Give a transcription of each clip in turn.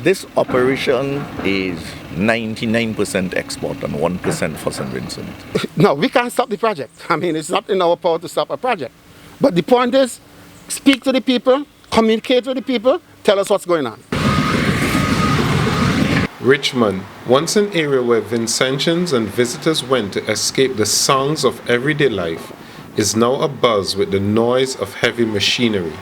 This operation is 99% export and 1% for St. Vincent. No, we can't stop the project. I mean, it's not in our power to stop a project. But the point is, speak to the people, communicate with the people, tell us what's going on. Richmond, once an area where Vincentians and visitors went to escape the sounds of everyday life, is now abuzz with the noise of heavy machinery.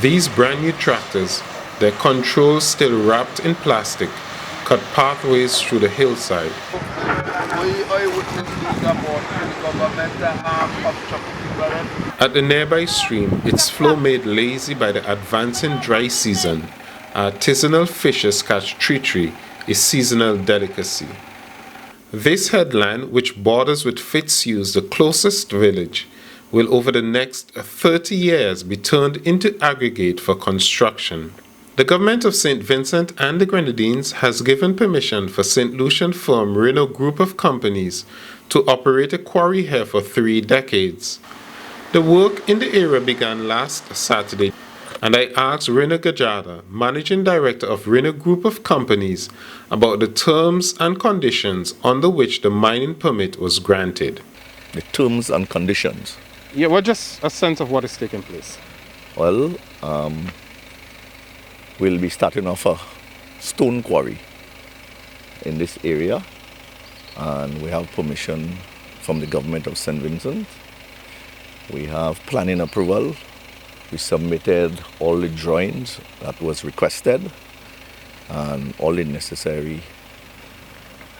These brand new tractors, their controls still wrapped in plastic, cut pathways through the hillside. At the nearby stream, its flow made lazy by the advancing dry season, artisanal fishers catch decry, a seasonal delicacy. This headland, which borders with Fitzhugh's, the closest village, will over the next 30 years be turned into aggregate for construction. The government of St. Vincent and the Grenadines has given permission for St. Lucian firm Renault Group of Companies to operate a quarry here for 3 decades. The work in the area began last Saturday, and I asked Renault Gajada, Managing Director of Renault Group of Companies, about the terms and conditions under which the mining permit was granted. The terms and conditions. Yeah, well, just a sense of what is taking place. Well, we'll be starting off a stone quarry in this area, and we have permission from the government of St. Vincent. We have planning approval. We submitted all the drawings that was requested and all the necessary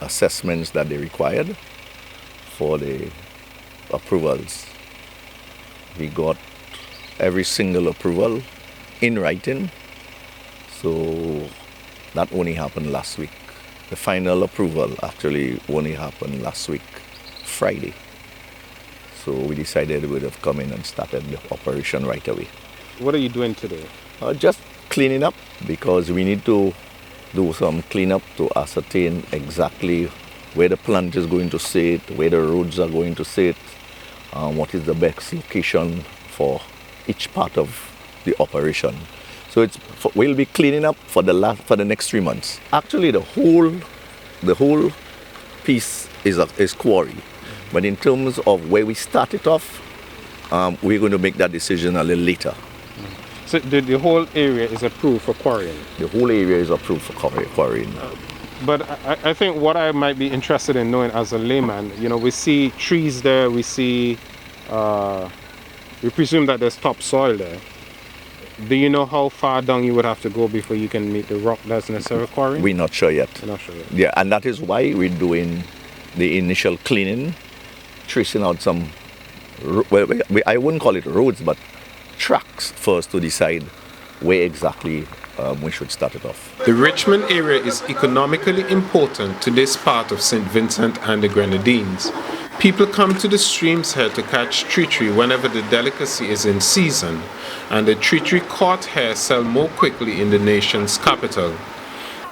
assessments that they required for the approvals. We got every single approval in writing, so that only happened last week. The final approval actually only happened last week, Friday. So we decided we would have come in and started the operation right away. What are you doing today? Just cleaning up, because we need to do some cleanup to ascertain exactly where the plant is going to sit, where the roads are going to sit, what is the best location for each part of the operation. So we'll be cleaning up for the next 3 months. Actually, the whole piece is quarry, but in terms of where we start it off, we're going to make that decision a little later. So the whole area is approved for quarrying? The whole area is approved for quarrying. But I think what I might be interested in knowing as a layman, we see trees there, we presume that there's topsoil there. Do you know how far down you would have to go before you can meet the rock that's necessary for quarrying? We're not sure yet. You're not sure yet. Yeah, and that is why we're doing the initial cleaning, tracing out some, I wouldn't call it roads, but tracks first to decide where exactly we should start it off. The Richmond area is economically important to this part of St. Vincent and the Grenadines. People come to the streams here to catch decry whenever the delicacy is in season, and the decry caught here sell more quickly in the nation's capital.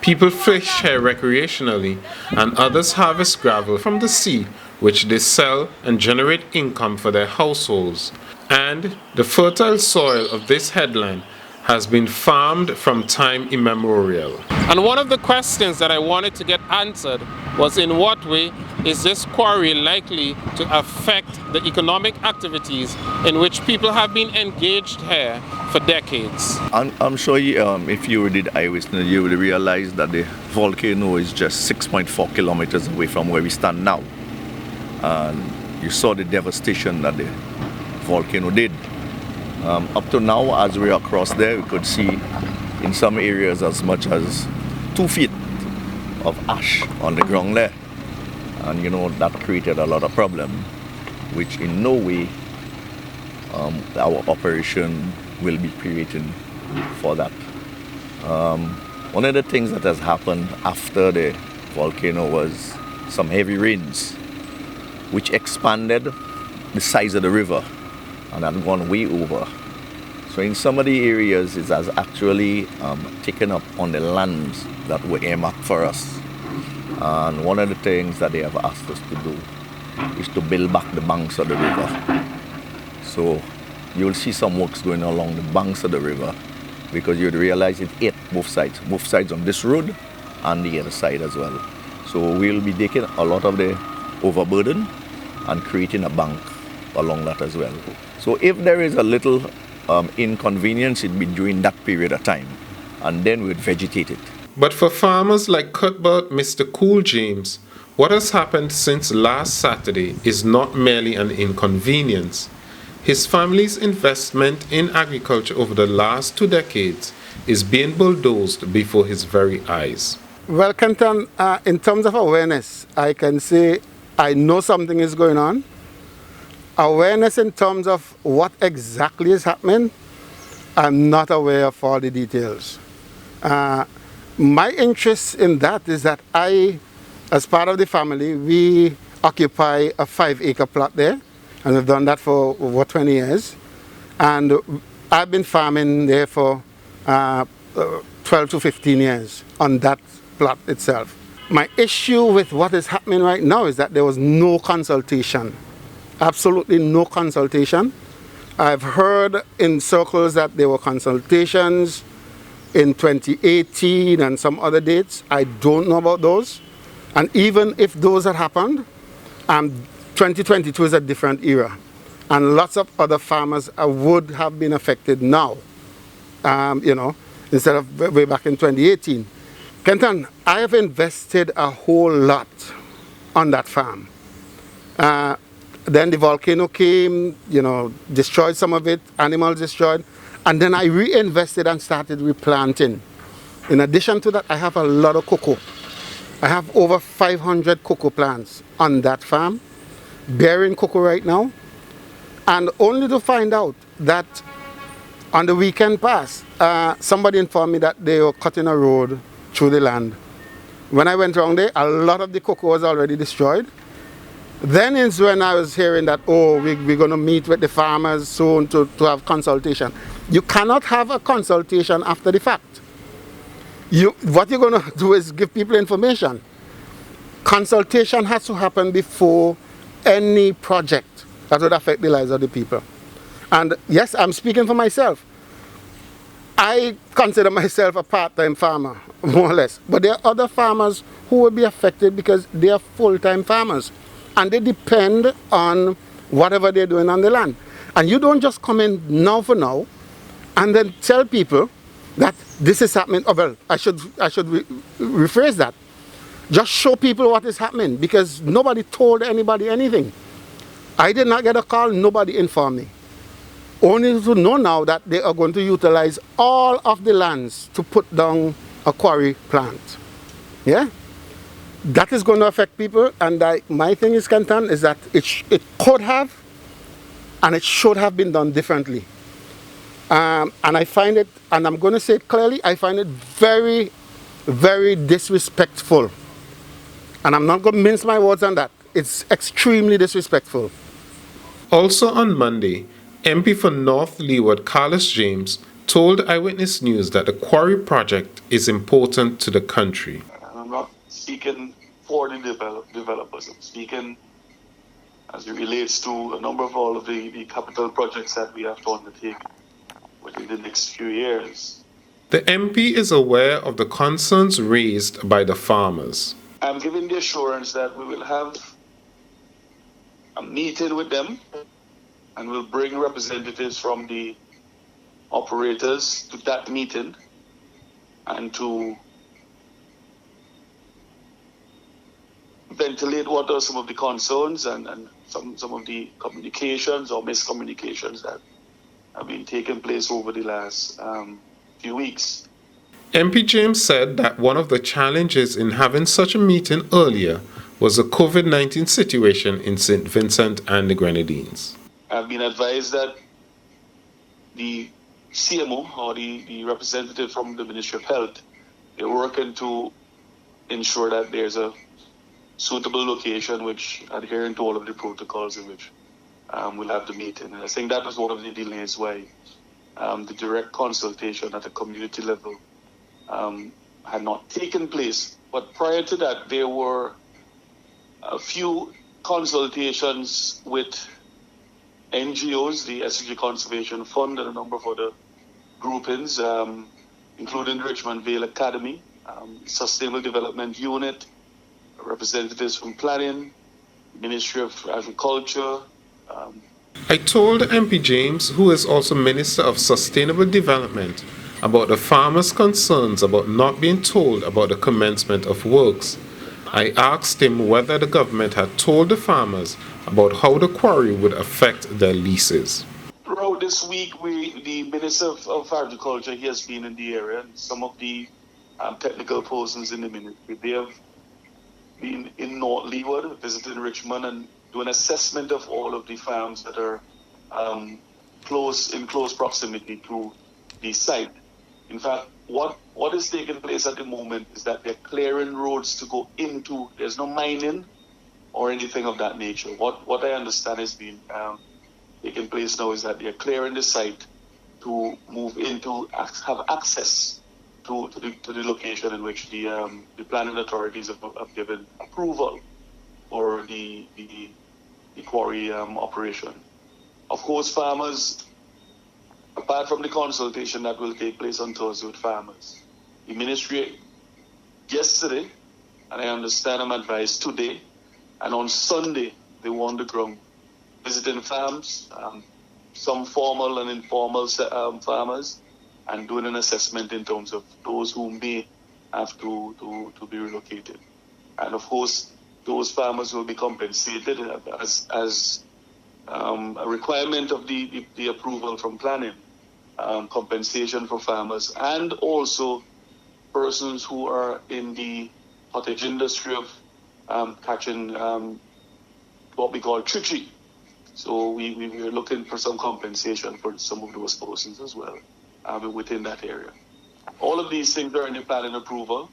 People fish here recreationally, and others harvest gravel from the sea, which they sell and generate income for their households. And the fertile soil of this headland has been farmed from time immemorial. And one of the questions that I wanted to get answered was, in what way is this quarry likely to affect the economic activities in which people have been engaged here for decades? I'm sure if you did eyewitness, you would realize that the volcano is just 6.4 kilometers away from where we stand now. And you saw the devastation that the volcano did. Up to now, as we're across there, we could see in some areas as much as 2 feet of ash on the ground there. And that created a lot of problem, which in no way our operation will be creating for that. One of the things that has happened after the volcano was some heavy rains, which expanded the size of the river and had gone way over. So in some of the areas, it has actually taken up on the lands that were earmarked for us. And one of the things that they have asked us to do is to build back the banks of the river. So you'll see some works going along the banks of the river because you'd realize it ate both sides on this road and the other side as well. So we'll be taking a lot of the overburden and creating a bank along that as well. So if there is a little inconvenience, it'd be during that period of time, and then we'd vegetate it. But for farmers like Cuthbert Mr. Cool James, what has happened since last Saturday is not merely an inconvenience. His family's investment in agriculture over the last 2 decades is being bulldozed before his very eyes. Well, Kenton, in terms of awareness, I can say I know something is going on. Awareness in terms of what exactly is happening, I'm not aware of all the details. My interest in that is that as part of the family, we occupy a 5-acre plot there, and we've done that for over 20 years. And I've been farming there for 12 to 15 years on that plot itself. My issue with what is happening right now is that there was no consultation, absolutely no consultation. I've heard in circles that there were consultations in 2018 and some other dates. I don't know about those. And even if those had happened, 2022 is a different era. And lots of other farmers would have been affected now, instead of way back in 2018. Kenton, I have invested a whole lot on that farm. Then the volcano came, destroyed some of it, animals destroyed, and then I reinvested and started replanting. In addition to that, I have a lot of cocoa. I have over 500 cocoa plants on that farm, bearing cocoa right now, and only to find out that on the weekend past, somebody informed me that they were cutting a road through the land. When I went around there, a lot of the cocoa was already destroyed. Then is when I was hearing that, we're going to meet with the farmers soon to have consultation. You cannot have a consultation after the fact. What you're going to do is give people information. Consultation has to happen before any project that would affect the lives of the people. And yes, I'm speaking for myself. I consider myself a part-time farmer, more or less. But there are other farmers who will be affected because they are full-time farmers. And they depend on whatever they're doing on the land. And you don't just come in now for now and then tell people that this is happening. Oh, well, I should rephrase that. Just show people what is happening, because nobody told anybody anything. I did not get a call, nobody informed me. Only to know now that they are going to utilize all of the lands to put down a quarry plant. Yeah? That is going to affect people, and my thing is, Kenton, is that it could have and it should have been done differently. And I find it, and I'm going to say it clearly, I find it very, very disrespectful. And I'm not going to mince my words on that. It's extremely disrespectful. Also on Monday, MP for North Leeward Carlos James told Eyewitness News that the Quarry project is important to the country. I'm not speaking for the developers. I'm speaking as it relates to a number of all of the capital projects that we have to undertake within the next few years. The MP is aware of the concerns raised by the farmers. I'm giving the assurance that we will have a meeting with them, and we'll bring representatives from the operators to that meeting and to ventilate what are some of the concerns and some of the communications or miscommunications that have been taking place over the last few weeks. MP James said that one of the challenges in having such a meeting earlier was the COVID-19 situation in St. Vincent and the Grenadines. I've been advised that the CMO, or the representative from the Ministry of Health, they're working to ensure that there's a suitable location which adhering to all of the protocols in which we'll have the meeting. And I think that was one of the delays why the direct consultation at the community level had not taken place. But prior to that, there were a few consultations with NGOs, the SG Conservation Fund, and a number of other groupings, including the Richmond Vale Academy, Sustainable Development Unit, representatives from Planning, Ministry of Agriculture. I told MP James, who is also Minister of Sustainable Development, about the farmers' concerns about not being told about the commencement of works. I asked him whether the government had told the farmers about how the quarry would affect their leases. Throughout this week, the Minister of Agriculture, he has been in the area, and some of the technical persons in the ministry, they have been in North Leeward, visiting Richmond, and do an assessment of all of the farms that are in close proximity to the site. In fact, what is taking place at the moment is that they're clearing roads to go into. There's no mining or anything of that nature. What I understand is being taking place now is that they're clearing the site to move into, have access to the location in which the planning authorities have given approval for the quarry operation. Of course, farmers, apart from the consultation that will take place on Thursday with farmers, the ministry yesterday, and I understand I'm advised today, and on Sunday, they were on the ground visiting farms, some formal and informal farmers, and doing an assessment in terms of those who may have to be relocated. And of course, those farmers will be compensated as a requirement of the approval from planning, compensation for farmers, and also persons who are in the cottage industry of catching what we call treachery. So we're looking for some compensation for some of those persons as well within that area. All of these things are in the planning approval.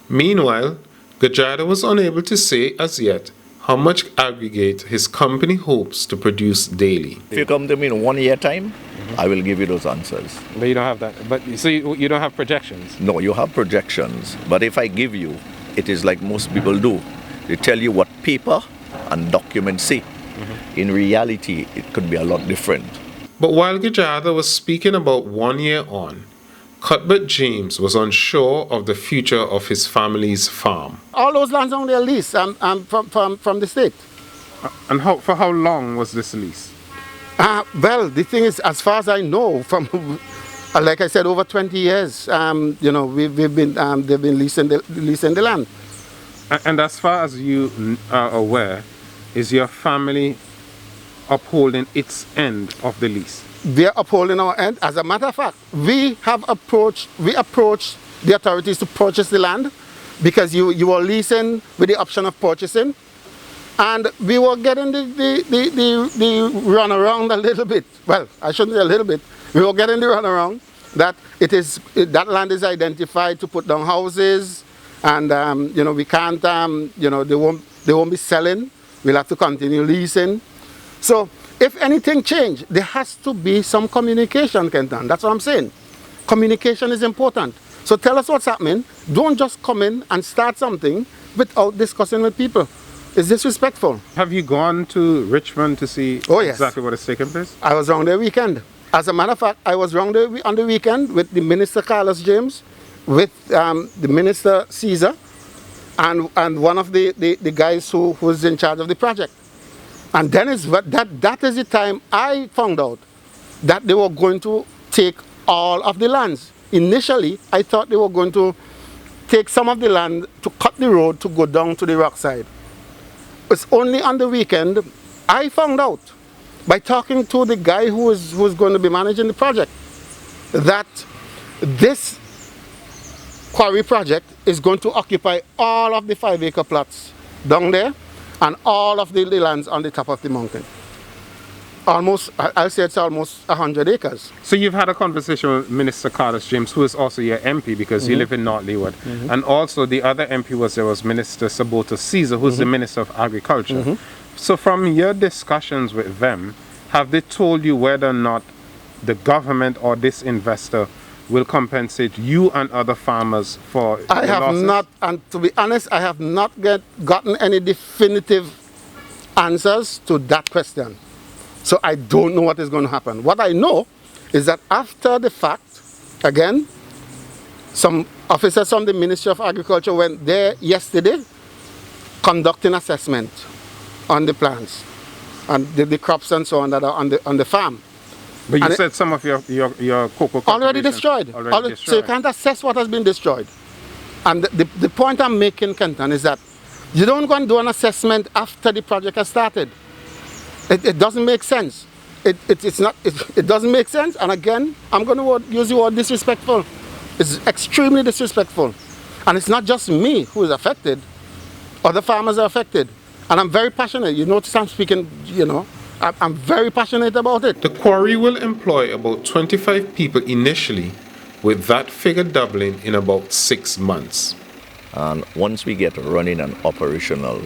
Meanwhile, Gajada was unable to say as yet how much aggregate his company hopes to produce daily. If you come to me in 1 year time, I will give you those answers. But you don't have that. But so you don't have projections. No, you have projections. But if I give you, it is like most people do. They tell you what paper and documents say. In reality, it could be a lot different. But while Gajada was speaking about 1 year on, Cuthbert James was unsure of the future of his family's farm. All those lands on their lease from the state. And for how long was this lease? Well, the thing is, as far as I know, from like I said, over 20 years, they've been leasing the land. And as far as you are aware, is your family upholding its end of the lease? We are upholding our end. As a matter of fact, we approached the authorities to purchase the land because you were leasing with the option of purchasing, and we were getting the runaround a little bit. Well, I shouldn't say a little bit. We were getting the runaround that that land is identified to put down houses, and we can't they won't be selling. We'll have to continue leasing. So if anything change, there has to be some communication, Kenton. That's what I'm saying. Communication is important. So tell us what's happening. Don't just come in and start something without discussing with people. It's disrespectful. Have you gone to Richmond to see exactly what is taking place? I was around there weekend. As a matter of fact, I was around there on the weekend with the Minister Carlos James, with the Minister Caesar, and one of the guys who was in charge of the project. And then that is the time I found out that they were going to take all of the lands. Initially, I thought they were going to take some of the land to cut the road to go down to the rock side. It's only on the weekend I found out, by talking to the guy who was going to be managing the project, that this quarry project is going to occupy all of the 5-acre plots down there and all of the lands on the top of the mountain. Almost, I'll say it's almost 100 acres. So you've had a conversation with Minister Carlos James, who is also your MP because you live in North Leeward. And also the other MP was Minister Sabota Caesar, who's the Minister of Agriculture. So from your discussions with them, have they told you whether or not the government or this investor will compensate you and other farmers for I have losses? not, and to be honest, I have not gotten any definitive answers to that question. So I don't know what is going to happen. What I know is that after the fact, Again, some officers from the Ministry of Agriculture went there yesterday conducting assessment on the plants and the crops and so on that are on the farm. But you And said some of your cocoa already cultivation destroyed. Already destroyed. So you can't assess what has been destroyed. And the point I'm making, Kenton, is that you don't go and do an assessment after the project has started. It doesn't make sense. It doesn't make sense. And again, I'm going to use the word disrespectful. It's extremely disrespectful. And it's not just me who is affected. Other farmers are affected. And I'm very passionate. You notice I'm speaking, I'm very passionate about it. The quarry will employ about 25 people initially, with that figure doubling in about 6 months. And once we get running and operational,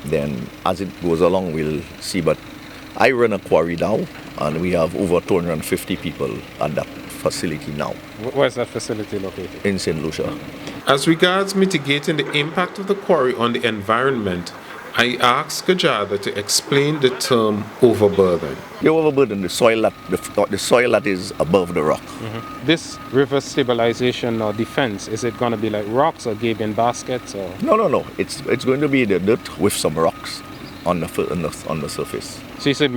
then as it goes along, we'll see. But I run a quarry now, and we have over 250 people at that facility now. Where's that facility located? In St. Lucia. As regards mitigating the impact of the quarry on the environment, I asked Gajada to explain the term overburden. The overburden, the soil that is above the rock. Mm-hmm. This river stabilization or defense, is it going to be like rocks or Gabion baskets? Or? No. It's going to be the dirt with some rocks on the surface. So you said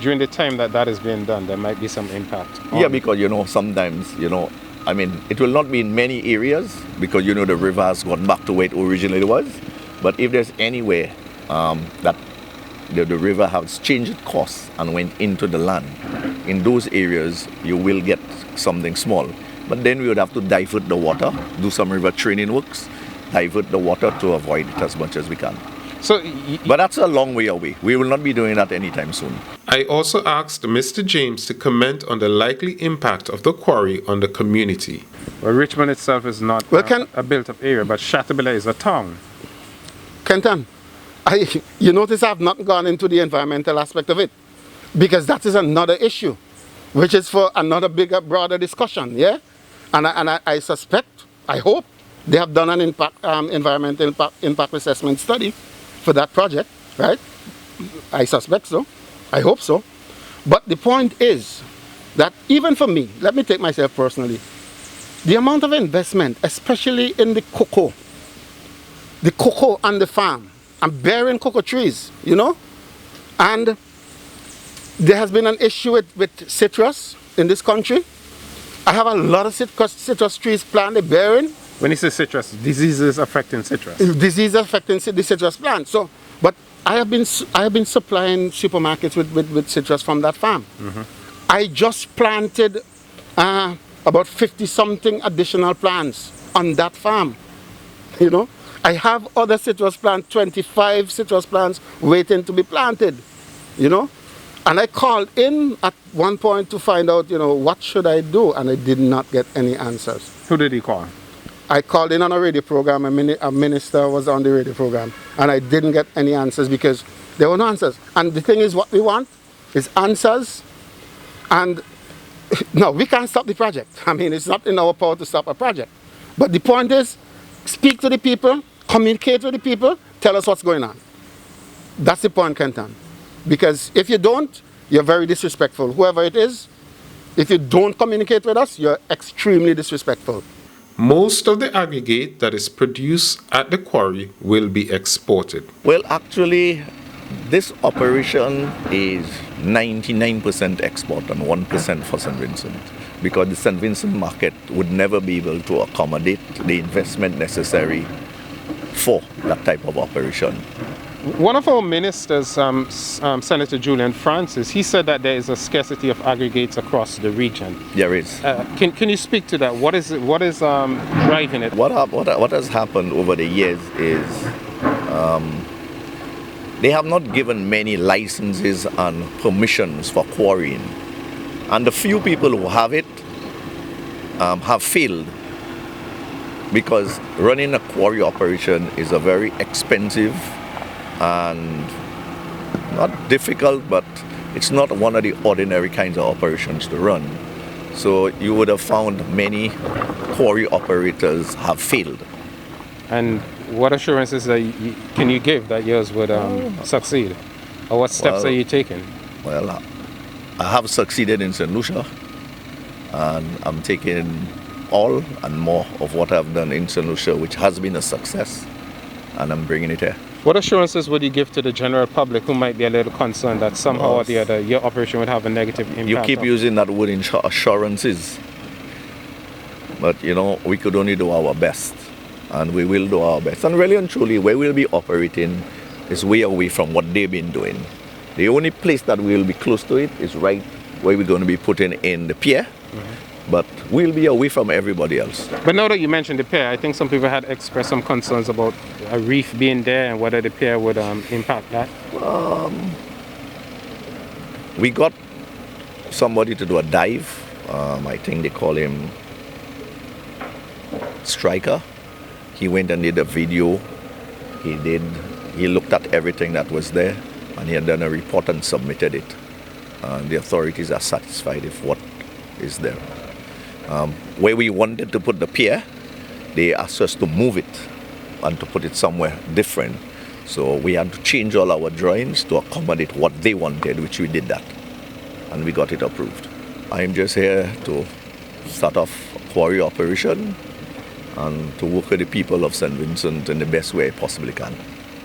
during the time that is being done, there might be some impact. Yeah, because sometimes it will not be in many areas because the river has gone back to where it originally was. But if there's anywhere that the river has changed course and went into the land, in those areas you will get something small. But then we would have to divert the water, do some river training works, divert the water to avoid it as much as we can. But that's a long way away. We will not be doing that anytime soon. I also asked Mr. James to comment on the likely impact of the quarry on the community. Well, Richmond itself is not a built-up area, but Chateaubelair is a town. Kenton, you notice I've not gone into the environmental aspect of it, because that is another issue, which is for another bigger, broader discussion, yeah? And I suspect, I hope, they have done an environmental impact assessment study for that project, right? I suspect so. I hope so. But the point is that even for me, let me take myself personally, the amount of investment, especially in the cocoa on the farm, I'm bearing cocoa trees, and there has been an issue with citrus in this country. I have a lot of citrus trees planted, bearing. When you say citrus, diseases affecting citrus. Diseases affecting the citrus plant. So, but I have been supplying supermarkets with citrus from that farm. Mm-hmm. I just planted about 50-something additional plants on that farm. I have other citrus plants, 25 citrus plants waiting to be planted. And I called in at one point to find out, what should I do, and I did not get any answers. Who did he call? I called in on a radio program, a minister was on the radio program, and I didn't get any answers because there were no answers. And the thing is, what we want is answers. And no, we can't stop the project. It's not in our power to stop a project. But the point is, speak to the people, communicate with the people, tell us what's going on. That's the point, Kenton. Because if you don't, you're very disrespectful. Whoever it is, if you don't communicate with us, you're extremely disrespectful. Most of the aggregate that is produced at the quarry will be exported. Well, actually, this operation is 99% export and 1% for St. Vincent, because the St. Vincent market would never be able to accommodate the investment necessary for that type of operation. One of our ministers, Senator Julian Francis, he said that there is a scarcity of aggregates across the region. There is. Can you speak to that? What is driving it? What has happened over the years is they have not given many licenses and permissions for quarrying, and the few people who have it have failed, because running a quarry operation is a very expensive and not difficult, but it's not one of the ordinary kinds of operations to run. So you would have found many quarry operators have failed. And what assurances can you give that yours would succeed? Or what steps are you taking? Well, I have succeeded in St. Lucia. And I'm taking all and more of what I've done in St. Lucia, which has been a success, and I'm bringing it here. What assurances would you give to the general public who might be a little concerned that somehow or the other your operation would have a negative impact? You keep using that word assurances, but you know, we could only do our best, and we will do our best. And really and truly, where we'll be operating is way away from what they've been doing. The only place that we'll be close to it is right where we're going to be putting in the pier, but we'll be away from everybody else. But now that you mentioned the pier, I think some people had expressed some concerns about a reef being there and whether the pier would impact that. We got somebody to do a dive. I think they call him Striker. He went and did a video. He looked at everything that was there, and he had done a report and submitted it. The authorities are satisfied with what is there. Where we wanted to put the pier, they asked us to move it and to put it somewhere different. So we had to change all our drawings to accommodate what they wanted, which we did that. And we got it approved. I'm just here to start off a quarry operation and to work with the people of St. Vincent in the best way I possibly can.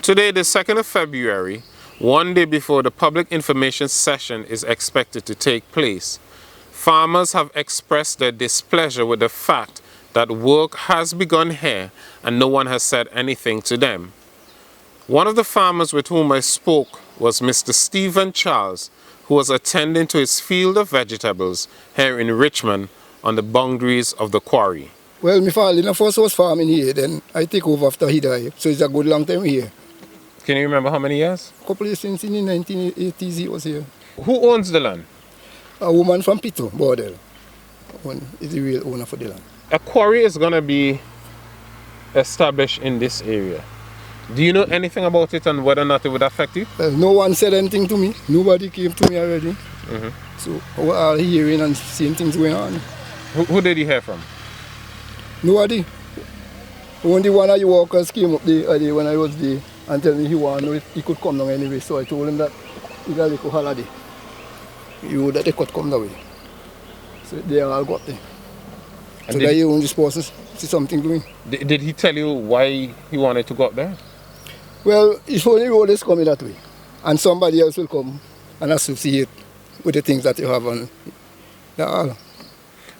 Today, the 2nd of February, one day before the public information session is expected to take place, farmers have expressed their displeasure with the fact that work has begun here and no one has said anything to them. One of the farmers with whom I spoke was Mr. Stephen Charles, who was attending to his field of vegetables here in Richmond on the boundaries of the quarry. Well, my father first was farming here, then I take over after he died, so it's a good long time here. Can you remember how many years? A couple of years since in the 1980s he was here. Who owns the land? A woman from Pito, Bordel, is the real owner for the land. A quarry is going to be established in this area. Do you know anything about it and whether or not it would affect you? Well, no one said anything to me. Nobody came to me already. So we're all hearing and seeing things going on. Who did you hear from? Nobody. Only one of the workers came up there when I was there and told me he wanted to know if he could come down anyway. So I told him that he got a holiday. That they could come that way. So they all got there. And so that you only supposed to see something doing. Did he tell you why he wanted to go up there? Well, if only road is coming that way, and somebody else will come and associate with the things that you have on. That's all.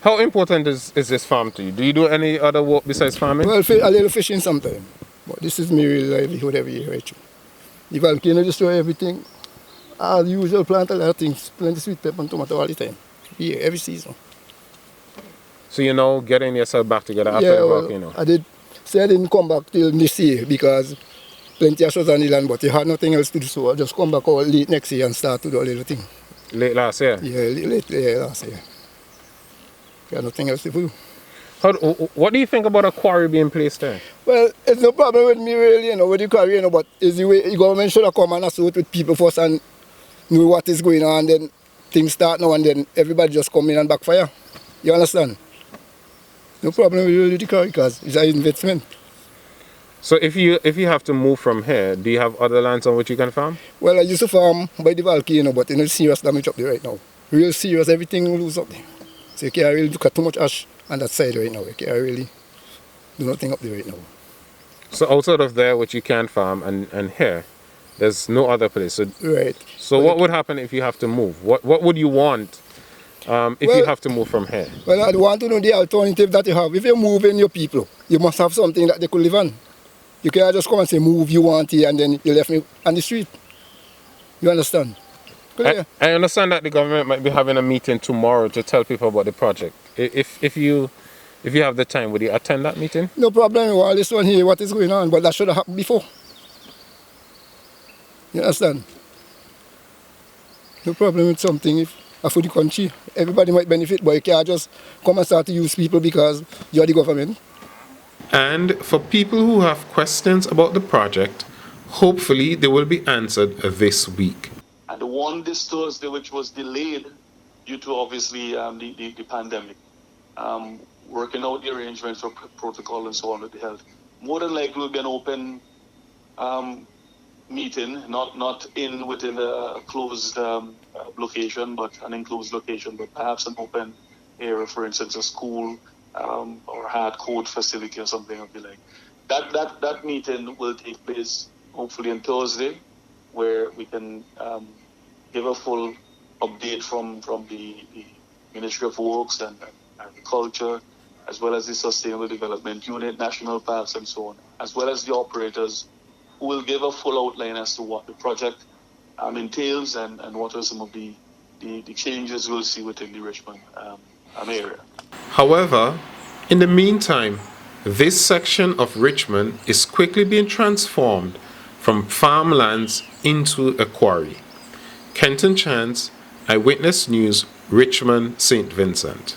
How important is this farm to you? Do you do any other work besides farming? Well, a little fishing sometimes. But this is my real livelihood every year, right? The volcano destroy everything. All the usual plant, a lot of things, plenty sweet pepper and tomato all the time. Yeah, every season. So you're now getting yourself back together after the volcano? I did say I didn't come back till this year because plenty of shows on the land, but I had nothing else to do, so I just come back all late next year and start to do a little thing. Late last year? Yeah, late last year. I had nothing else to do. What do you think about a quarry being placed there? Well, it's no problem with me really, with the quarry, but it's the way the government should have come and associate with people first and know what is going on, then things start now and then everybody just come in and backfire. You understand? No problem with the quarry because it's an investment. So if you have to move from here, do you have other lands on which you can farm? Well, I used to farm by the volcano, but serious damage up there right now. Real serious, everything will lose up there. So you can't really look at too much ash on that side right now. You can't really do nothing up there right now. So outside of there, which you can farm, and here, there's no other place. So, right. So what would happen if you have to move? What would you want if you have to move from here? Well, I want to know the alternative that you have. If you're moving your people, you must have something that they could live on. You can't just come and say, move, you want here, and then you left me on the street. You understand? I understand that the government might be having a meeting tomorrow to tell people about the project. If you have the time, would you attend that meeting? No problem. Well, this one here, what is going on, but that should have happened before. You understand? No problem with something for the country. Everybody might benefit, but you can't just come and start to use people because you're the government. And for people who have questions about the project, hopefully they will be answered this week. And the one this Thursday, which was delayed due to obviously the pandemic, working out the arrangements for protocol and so on with the health, more than likely will be an open meeting, not within a closed location, but an enclosed location, but perhaps an open area, for instance, a school or hard code facility or something of the like. That meeting will take place hopefully on Thursday, where we can give a full update from the Ministry of Works and Agriculture, as well as the Sustainable Development Unit, National Parks, and so on, as well as the operators, who will give a full outline as to what the project entails and what are some of the changes we'll see within the Richmond area. However, in the meantime, this section of Richmond is quickly being transformed from farmlands into a quarry. Kenton Chance, Eyewitness News, Richmond, St. Vincent.